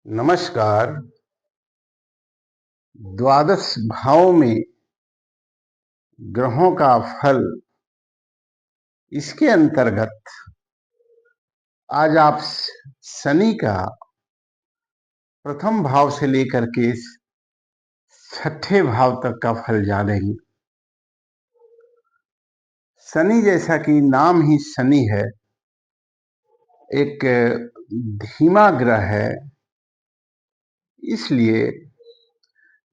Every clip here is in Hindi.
नमस्कार। द्वादश भाव में ग्रहों का फल, इसके अंतर्गत आज आप शनि का प्रथम भाव से लेकर के छठे भाव तक का फल जानेंगे। शनि, जैसा कि नाम ही शनि है, एक धीमा ग्रह है। इसलिए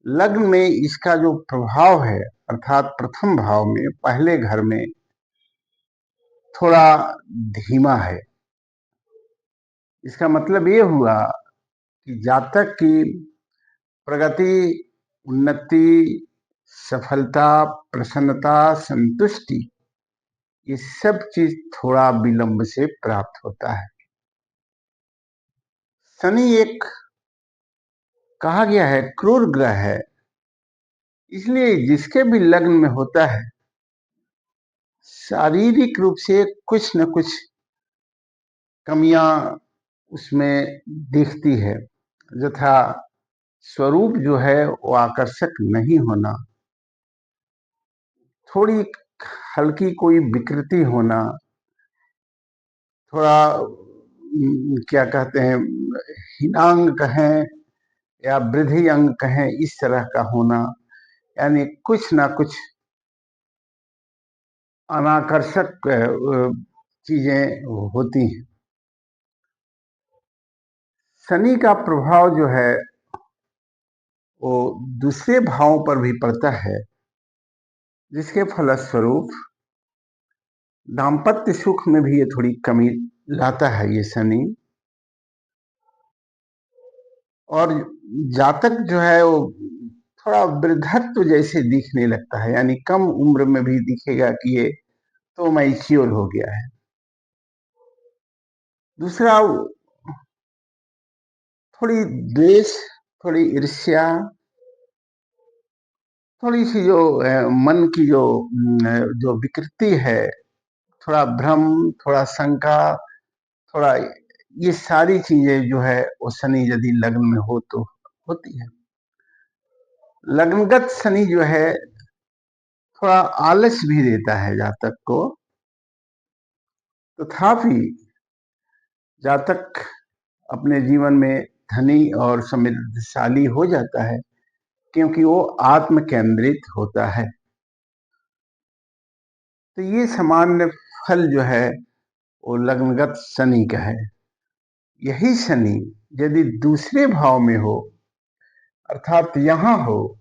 लग्न में इसका जो प्रभाव है, अर्थात प्रथम भाव में पहले घर में थोड़ा धीमा है। इसका मतलब ये हुआ कि जातक की प्रगति, उन्नति, सफलता, प्रसन्नता, संतुष्टि, ये सब चीज थोड़ा विलंब से प्राप्त होता है। शनि एक कहा गया है क्रूर ग्रह है, इसलिए जिसके भी लग्न में होता है शारीरिक रूप से कुछ न कुछ कमियां उसमें दिखती है। यथा स्वरूप जो है वो आकर्षक नहीं होना, थोड़ी हल्की कोई विकृति होना, थोड़ा क्या कहते हैं, हीनांग कहें या वृद्धि अंग कहें, इस तरह का होना, यानी कुछ ना कुछ अनाकर्षक चीजें होती हैं। शनि का प्रभाव जो है वो दूसरे भावों पर भी पड़ता है, जिसके फलस्वरूप दाम्पत्य सुख में भी ये थोड़ी कमी लाता है ये शनि। और जातक जो है वो थोड़ा वृद्धत्व जैसे दिखने लगता है, यानी कम उम्र में भी दिखेगा कि ये तो मैच्योर हो गया है। दूसरा, थोड़ी द्वेष, थोड़ी ईर्ष्या, थोड़ी सी जो मन की जो विकृति है, थोड़ा भ्रम, थोड़ा शंका, थोड़ा ये सारी चीजें जो है वो शनि यदि लग्न में हो तो होती है। लग्नगत शनि जो है थोड़ा आलस भी देता है जातक को, तथापि जातक अपने जीवन में धनी और समृद्धशाली हो जाता है, क्योंकि वो आत्म केंद्रित होता है। तो ये सामान्य फल जो है वो लग्नगत शनि का है। यही शनि यदि दूसरे भाव में हो, अर्थात यहां हो,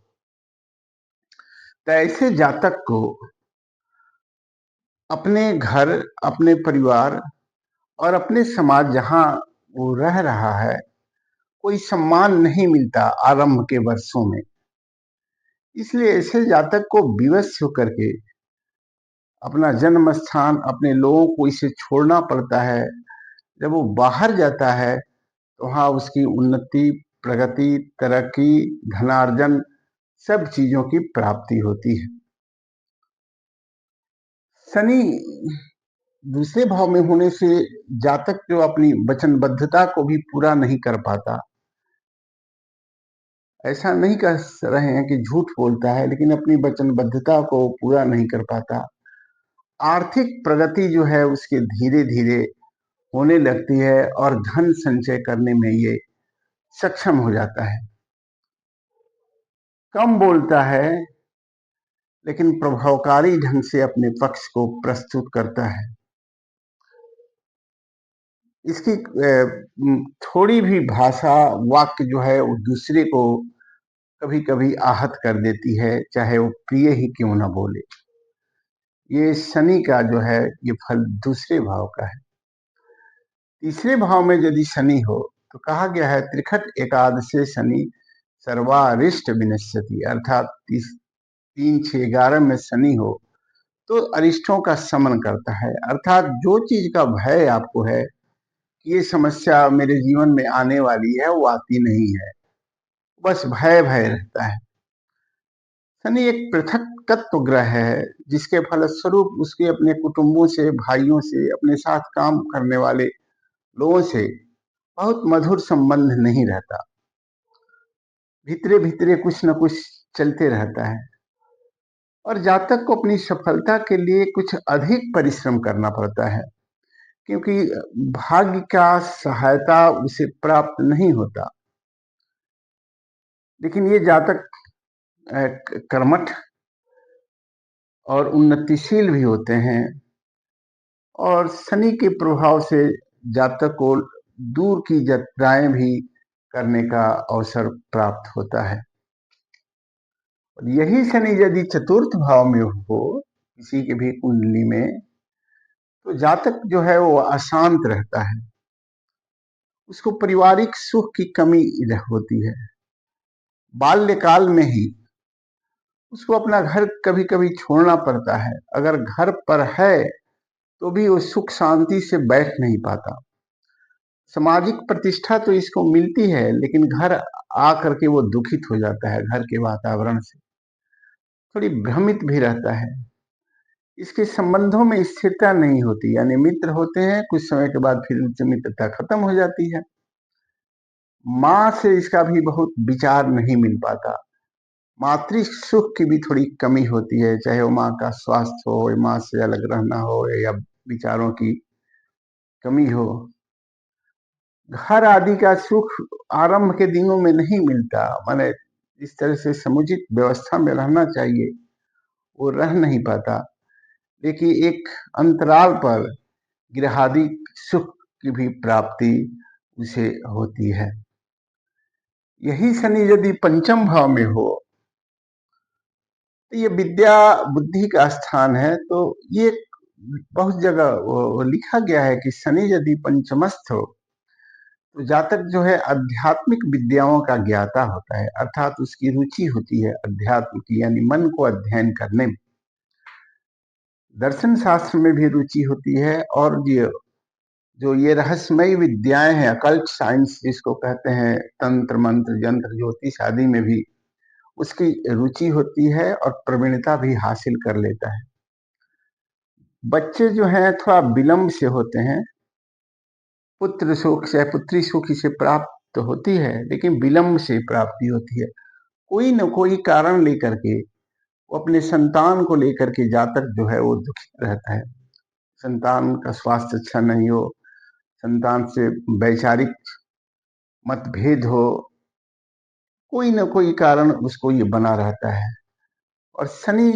तो ऐसे जातक को अपने घर, अपने परिवार और अपने समाज जहां वो रह रहा है, कोई सम्मान नहीं मिलता आरंभ के वर्षों में। इसलिए ऐसे जातक को विवश होकर के अपना जन्म स्थान, अपने लोगों को इसे छोड़ना पड़ता है। जब वो बाहर जाता है तो वहां उसकी उन्नति, प्रगति, तरक्की, धनार्जन, सब चीजों की प्राप्ति होती है। शनि दूसरे भाव में होने से जातक जो अपनी वचनबद्धता को भी पूरा नहीं कर पाता, ऐसा नहीं कह रहे हैं कि झूठ बोलता है, लेकिन अपनी वचनबद्धता को पूरा नहीं कर पाता। आर्थिक प्रगति जो है उसके धीरे धीरे होने लगती है और धन संचय करने में ये सक्षम हो जाता है। कम बोलता है, लेकिन प्रभावकारी ढंग से अपने पक्ष को प्रस्तुत करता है। इसकी थोड़ी भी भाषा, वाक्य जो है वो दूसरे को कभी कभी आहत कर देती है, चाहे वो प्रिय ही क्यों ना बोले। ये शनि का जो है ये फल दूसरे भाव का है। तीसरे भाव में यदि शनि हो तो कहा गया है त्रिखट एकादशे शनि सर्वारिष्ट विनश्यति, अर्थात 3, 6, 11 में शनि हो तो अरिष्टों का शमन करता है। अर्थात जो चीज का भय आपको है कि ये समस्या मेरे जीवन में आने वाली है, वो आती नहीं है, बस भय भय रहता है। शनि एक पृथक तत्व ग्रह है, जिसके फलस्वरूप उसके अपने कुटुंबों से, भाइयों से, अपने साथ काम करने वाले लोगों से बहुत मधुर संबंध नहीं रहता, भीतरे भीतरे कुछ न कुछ चलते रहता है और जातक को अपनी सफलता के लिए कुछ अधिक परिश्रम करना पड़ता है, क्योंकि भाग्य का सहायता उसे प्राप्त नहीं होता। लेकिन ये जातक कर्मठ और उन्नतिशील भी होते हैं और शनि के प्रभाव से जातक को दूर की यात्राएं भी करने का अवसर प्राप्त होता है। और यही शनि यदि चतुर्थ भाव में हो किसी की भी कुंडली में, तो जातक जो है वो अशांत रहता है, उसको पारिवारिक सुख की कमी होती है। बाल्यकाल में ही उसको अपना घर कभी कभी छोड़ना पड़ता है, अगर घर पर है तो भी वो सुख शांति से बैठ नहीं पाता। सामाजिक प्रतिष्ठा तो इसको मिलती है, लेकिन घर आकर के वो दुखित हो जाता है, घर के वातावरण से थोड़ी भ्रमित भी रहता है। इसके संबंधों में स्थिरता नहीं होती, यानी मित्र होते हैं, कुछ समय के बाद फिर उनसे मित्रता खत्म हो जाती है। माँ से इसका भी बहुत विचार नहीं मिल पाता, मातृ सुख की भी थोड़ी कमी होती है, चाहे वो माँ का स्वास्थ्य हो या माँ से अलग रहना हो या विचारों की कमी हो। घर आदि का सुख आरंभ के दिनों में नहीं मिलता, माने इस तरह से समुचित व्यवस्था में रहना चाहिए वो रह नहीं पाता। देखिए एक अंतराल पर गृहादि सुख की भी प्राप्ति उसे होती है। यही शनि यदि पंचम भाव में हो तो ये विद्या बुद्धि का स्थान है, तो ये बहुत जगह लिखा गया है कि शनि यदि पंचमस्थ हो तो जातक जो है आध्यात्मिक विद्याओं का ज्ञाता होता है, अर्थात उसकी रुचि होती है अध्यात्म की, यानी मन को अध्ययन करने में। दर्शन शास्त्र में भी रुचि होती है और ये रहस्यमयी विद्याएं हैं, अकल्ट साइंस जिसको कहते हैं, तंत्र मंत्र यंत्र ज्योतिष आदि में भी उसकी रुचि होती है और प्रवीणता भी हासिल कर लेता है। बच्चे जो हैं थोड़ा विलंब से होते हैं, पुत्र सुख से पुत्री सुख इसे प्राप्त तो होती है, लेकिन विलंब से प्राप्ति होती है। कोई न कोई कारण लेकर के वो अपने संतान को लेकर के जातक जो है वो दुखित रहता है। संतान का स्वास्थ्य अच्छा नहीं हो, संतान से वैचारिक मतभेद हो, कोई न कोई कारण उसको ये बना रहता है। और शनि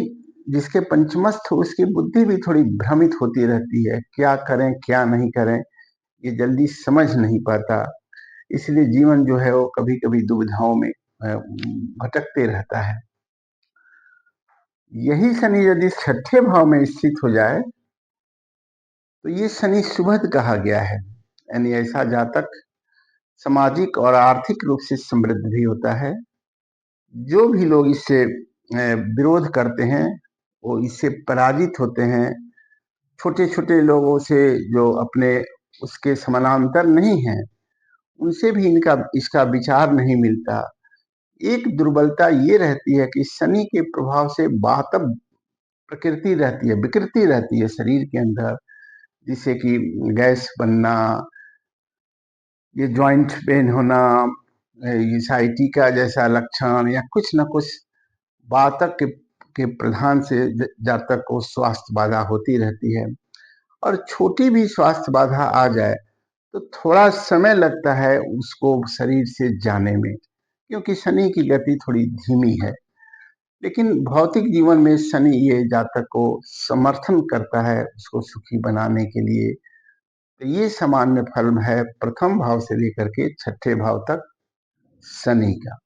जिसके पंचमस्थ हो उसकी बुद्धि भी थोड़ी भ्रमित होती रहती है, क्या करें क्या नहीं करें ये जल्दी समझ नहीं पाता, इसलिए जीवन जो है वो कभी कभी दुविधाओं में भटकते रहता है। यही शनि यदि छठे भाव में स्थित हो जाए तो ये शनि सुभद कहा गया है, यानी ऐसा जातक सामाजिक और आर्थिक रूप से समृद्ध भी होता है। जो भी लोग इससे विरोध करते हैं वो इससे पराजित होते हैं। छोटे छोटे लोगों से जो अपने उसके समानांतर नहीं हैं उनसे भी इनका इसका विचार नहीं मिलता। एक दुर्बलता ये रहती है कि शनि के प्रभाव से वातव प्रकृति रहती है, विकृति रहती है शरीर के अंदर, जिससे कि गैस बनना, ये जॉइंट पेन होना, ये साइटिका जैसा लक्षण या कुछ न कुछ वातक के प्रधान से जातक को स्वास्थ्य बाधा होती रहती है। और छोटी भी स्वास्थ्य बाधा आ जाए तो थोड़ा समय लगता है उसको शरीर से जाने में, क्योंकि शनि की गति थोड़ी धीमी है। लेकिन भौतिक जीवन में शनि ये जातक को समर्थन करता है उसको सुखी बनाने के लिए। तो ये सामान्य फल है प्रथम भाव से लेकर के छठे भाव तक शनि का।